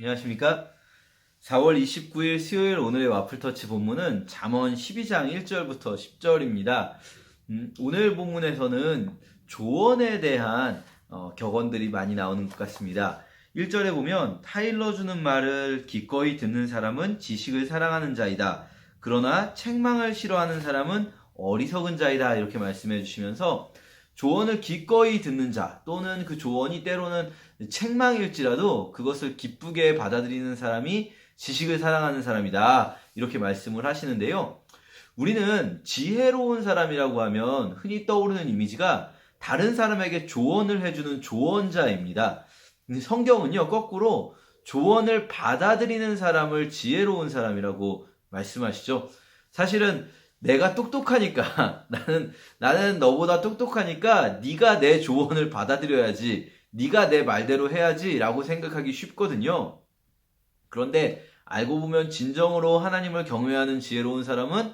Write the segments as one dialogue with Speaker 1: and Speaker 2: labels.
Speaker 1: 안녕하십니까? 4월 29일 수요일 오늘의 와플터치 본문은 잠언 12장 1절부터 10절입니다. 오늘 본문에서는 조언에 대한 격언들이 많이 나오는 것 같습니다. 1절에 보면 타일러주는 말을 기꺼이 듣는 사람은 지식을 사랑하는 자이다. 그러나 책망을 싫어하는 사람은 어리석은 자이다. 이렇게 말씀해 주시면서 조언을 기꺼이 듣는 자 또는 그 조언이 때로는 책망일지라도 그것을 기쁘게 받아들이는 사람이 지식을 사랑하는 사람이다. 이렇게 말씀을 하시는데요. 우리는 지혜로운 사람이라고 하면 흔히 떠오르는 이미지가 다른 사람에게 조언을 해주는 조언자입니다. 성경은요, 거꾸로 조언을 받아들이는 사람을 지혜로운 사람이라고 말씀하시죠. 사실은 내가 똑똑하니까 나는 너보다 똑똑하니까 네가 내 조언을 받아들여야지, 네가 내 말대로 해야지 라고 생각하기 쉽거든요. 그런데 알고 보면 진정으로 하나님을 경외하는 지혜로운 사람은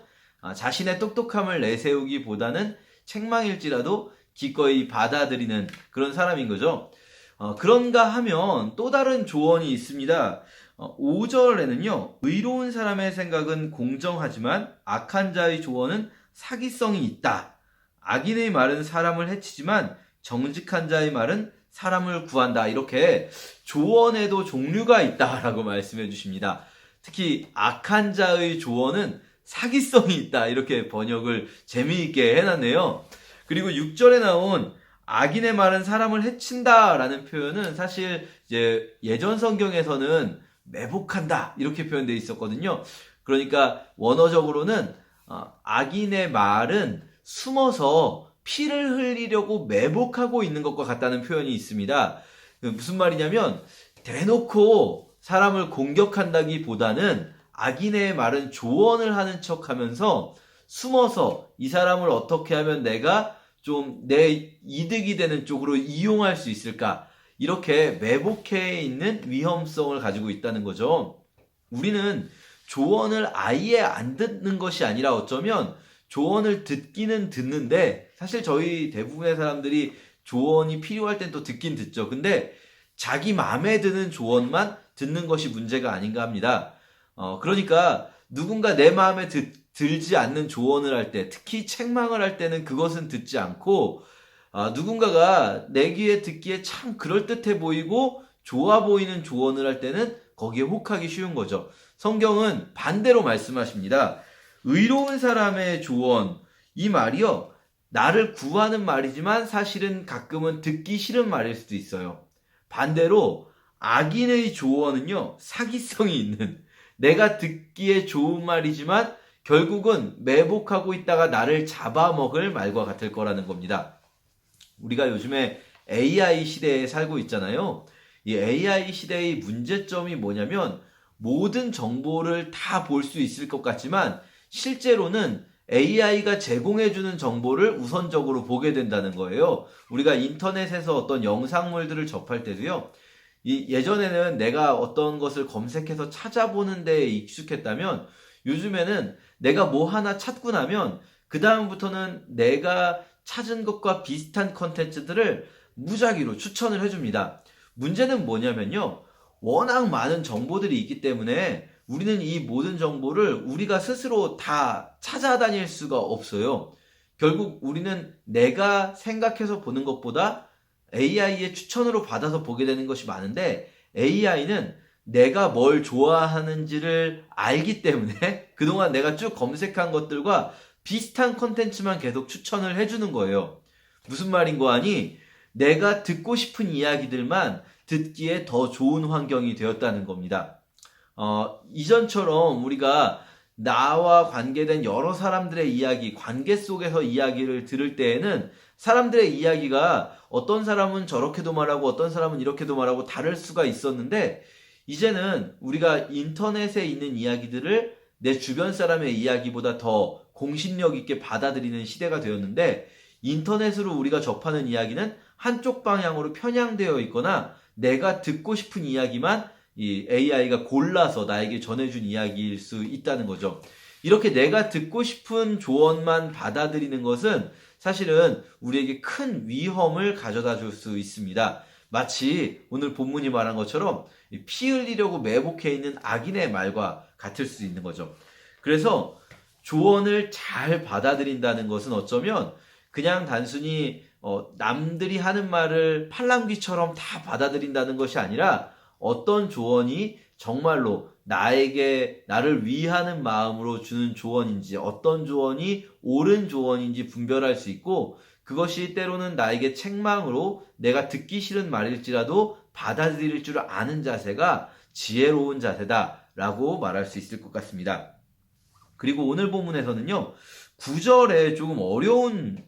Speaker 1: 자신의 똑똑함을 내세우기보다는 책망일지라도 기꺼이 받아들이는 그런 사람인 거죠. 그런가 하면 또 다른 조언이 있습니다. 5절에는요, 의로운 사람의 생각은 공정하지만 악한 자의 조언은 사기성이 있다. 악인의 말은 사람을 해치지만 정직한 자의 말은 사람을 구한다. 이렇게 조언에도 종류가 있다라고 말씀해 주십니다. 특히 악한 자의 조언은 사기성이 있다. 이렇게 번역을 재미있게 해놨네요. 그리고 6절에 나온 악인의 말은 사람을 해친다라는 표현은 사실 이제 예전 성경에서는 매복한다 이렇게 표현되어 있었거든요. 그러니까 원어적으로는 악인의 말은 숨어서 피를 흘리려고 매복하고 있는 것과 같다는 표현이 있습니다. 무슨 말이냐면 대놓고 사람을 공격한다기보다는 악인의 말은 조언을 하는 척하면서 숨어서 이 사람을 어떻게 하면 내가 좀 내 이득이 되는 쪽으로 이용할 수 있을까? 이렇게 매복해 있는 위험성을 가지고 있다는 거죠. 우리는 조언을 아예 안 듣는 것이 아니라 어쩌면 조언을 듣기는 듣는데, 사실 저희 대부분의 사람들이 조언이 필요할 땐 또 듣긴 듣죠. 근데 자기 마음에 드는 조언만 듣는 것이 문제가 아닌가 합니다. 그러니까 누군가 내 마음에 들지 않는 조언을 할 때, 특히 책망을 할 때는 그것은 듣지 않고, 누군가가 내 귀에 듣기에 참 그럴듯해 보이고 좋아 보이는 조언을 할 때는 거기에 혹하기 쉬운 거죠. 성경은 반대로 말씀하십니다. 의로운 사람의 조언, 이 말이요, 나를 구하는 말이지만 사실은 가끔은 듣기 싫은 말일 수도 있어요. 반대로 악인의 조언은요, 사기성이 있는, 내가 듣기에 좋은 말이지만 결국은 매복하고 있다가 나를 잡아먹을 말과 같을 거라는 겁니다. 우리가 요즘에 AI 시대에 살고 있잖아요. 이 AI 시대의 문제점이 뭐냐면 모든 정보를 다 볼 수 있을 것 같지만 실제로는 AI가 제공해주는 정보를 우선적으로 보게 된다는 거예요. 우리가 인터넷에서 어떤 영상물들을 접할 때도요, 예전에는 내가 어떤 것을 검색해서 찾아보는 데에 익숙했다면 요즘에는 내가 뭐 하나 찾고 나면 그 다음부터는 내가 찾은 것과 비슷한 컨텐츠들을 무작위로 추천을 해줍니다. 문제는 뭐냐면요, 워낙 많은 정보들이 있기 때문에 우리는 이 모든 정보를 우리가 스스로 다 찾아다닐 수가 없어요. 결국 우리는 내가 생각해서 보는 것보다 AI의 추천으로 받아서 보게 되는 것이 많은데, AI는 내가 뭘 좋아하는지를 알기 때문에 그동안 내가 쭉 검색한 것들과 비슷한 컨텐츠만 계속 추천을 해주는 거예요. 무슨 말인 거 아니? 내가 듣고 싶은 이야기들만 듣기에 더 좋은 환경이 되었다는 겁니다. 이전처럼 우리가 나와 관계된 여러 사람들의 이야기, 관계 속에서 이야기를 들을 때에는 사람들의 이야기가 어떤 사람은 저렇게도 말하고 어떤 사람은 이렇게도 말하고 다를 수가 있었는데, 이제는 우리가 인터넷에 있는 이야기들을 내 주변 사람의 이야기보다 더 공신력 있게 받아들이는 시대가 되었는데, 인터넷으로 우리가 접하는 이야기는 한쪽 방향으로 편향되어 있거나 내가 듣고 싶은 이야기만 이 AI가 골라서 나에게 전해준 이야기일 수 있다는 거죠. 이렇게 내가 듣고 싶은 조언만 받아들이는 것은 사실은 우리에게 큰 위험을 가져다 줄 수 있습니다. 마치 오늘 본문이 말한 것처럼 피 흘리려고 매복해 있는 악인의 말과 같을 수 있는 거죠. 그래서 조언을 잘 받아들인다는 것은 어쩌면 그냥 단순히 남들이 하는 말을 팔랑귀처럼 다 받아들인다는 것이 아니라 어떤 조언이 정말로 나를 위하는 마음으로 주는 조언인지, 어떤 조언이 옳은 조언인지 분별할 수 있고, 그것이 때로는 나에게 책망으로 내가 듣기 싫은 말일지라도 받아들일 줄 아는 자세가 지혜로운 자세다라고 말할 수 있을 것 같습니다. 그리고 오늘 본문에서는요, 9절에 조금 어려운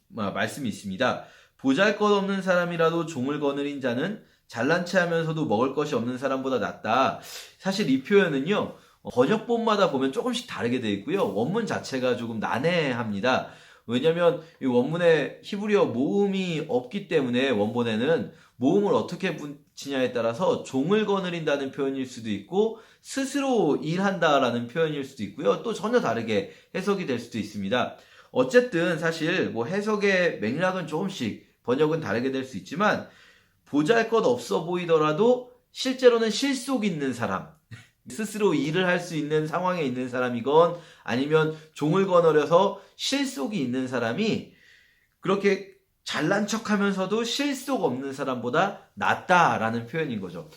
Speaker 1: 말씀이 있습니다. 보잘것없는 사람이라도 종을 거느린 자는 잘난 체 하면서도 먹을 것이 없는 사람보다 낫다. 사실 이 표현은요, 번역본마다 보면 조금씩 다르게 되어 있고요. 원문 자체가 조금 난해합니다. 왜냐면 이 원문에 히브리어 모음이 없기 때문에 원본에는 모음을 어떻게 붙이냐에 따라서 종을 거느린다는 표현일 수도 있고 스스로 일한다라는 표현일 수도 있고요. 또 전혀 다르게 해석이 될 수도 있습니다. 어쨌든 사실 뭐 해석의 맥락은 조금씩 번역은 다르게 될 수 있지만 보잘것없어 보이더라도 실제로는 실속 있는 사람, 스스로 일을 할 수 있는 상황에 있는 사람이건 아니면 종을 거느려서 실속이 있는 사람이 그렇게 잘난 척하면서도 실속 없는 사람보다 낫다라는 표현인 거죠.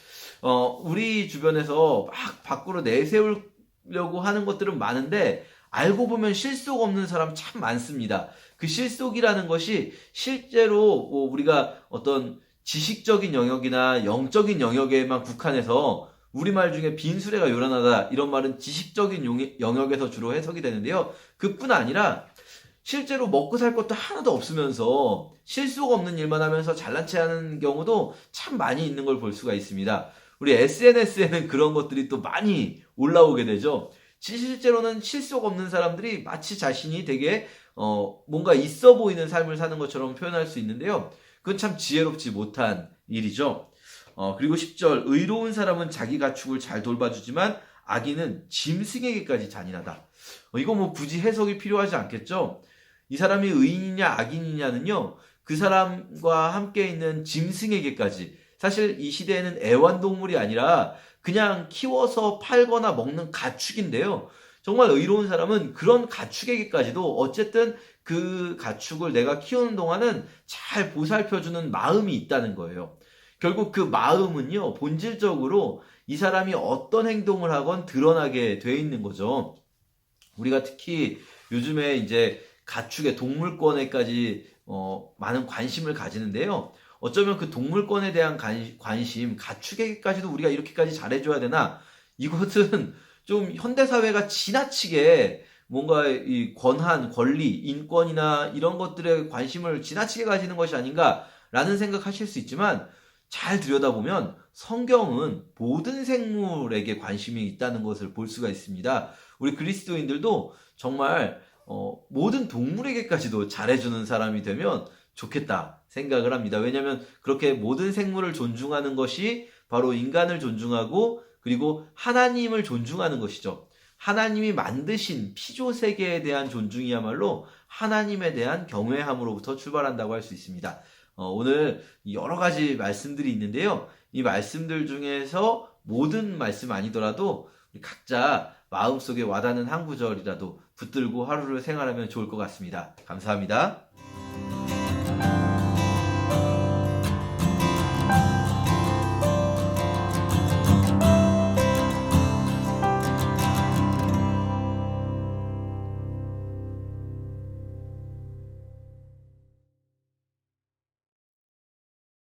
Speaker 1: 우리 주변에서 막 밖으로 내세우려고 하는 것들은 많은데 알고 보면 실속 없는 사람 참 많습니다. 그 실속이라는 것이 실제로 우리가 어떤 지식적인 영역이나 영적인 영역에만 국한해서 우리말 중에 빈수레가 요란하다 이런 말은 지식적인 영역에서 주로 해석이 되는데요. 그뿐 아니라 실제로 먹고 살 것도 하나도 없으면서 실속 없는 일만 하면서 잘난 체 하는 경우도 참 많이 있는 걸 볼 수가 있습니다. 우리 SNS에는 그런 것들이 또 많이 올라오게 되죠. 실제로는 실속 없는 사람들이 마치 자신이 되게 뭔가 있어 보이는 삶을 사는 것처럼 표현할 수 있는데요. 그건 참 지혜롭지 못한 일이죠. 그리고 10절 의로운 사람은 자기 가축을 잘 돌봐주지만 악인은 짐승에게까지 잔인하다. 이거 뭐 굳이 해석이 필요하지 않겠죠? 이 사람이 의인이냐 악인이냐는요, 그 사람과 함께 있는 짐승에게까지, 사실 이 시대에는 애완동물이 아니라 그냥 키워서 팔거나 먹는 가축인데요. 정말 의로운 사람은 그런 가축에게까지도 어쨌든 그 가축을 내가 키우는 동안은 잘 보살펴주는 마음이 있다는 거예요. 결국 그 마음은요, 본질적으로 이 사람이 어떤 행동을 하건 드러나게 돼 있는 거죠. 우리가 특히 요즘에 이제 가축의 동물권에까지 많은 관심을 가지는데요. 어쩌면 그 동물권에 대한 관심, 가축에게까지도 우리가 이렇게까지 잘해줘야 되나? 이것은 좀 현대사회가 지나치게 뭔가 이 권한, 권리, 인권이나 이런 것들에 관심을 지나치게 가지는 것이 아닌가라는 생각하실 수 있지만 잘 들여다보면 성경은 모든 생물에게 관심이 있다는 것을 볼 수가 있습니다. 우리 그리스도인들도 정말 모든 동물에게까지도 잘해주는 사람이 되면 좋겠다 생각을 합니다. 왜냐하면 그렇게 모든 생물을 존중하는 것이 바로 인간을 존중하고 그리고 하나님을 존중하는 것이죠. 하나님이 만드신 피조세계에 대한 존중이야말로 하나님에 대한 경외함으로부터 출발한다고 할 수 있습니다. 오늘 여러 가지 말씀들이 있는데요. 이 말씀들 중에서 모든 말씀 아니더라도 각자 마음속에 와닿는 한 구절이라도 붙들고 하루를 생활하면 좋을 것 같습니다. 감사합니다.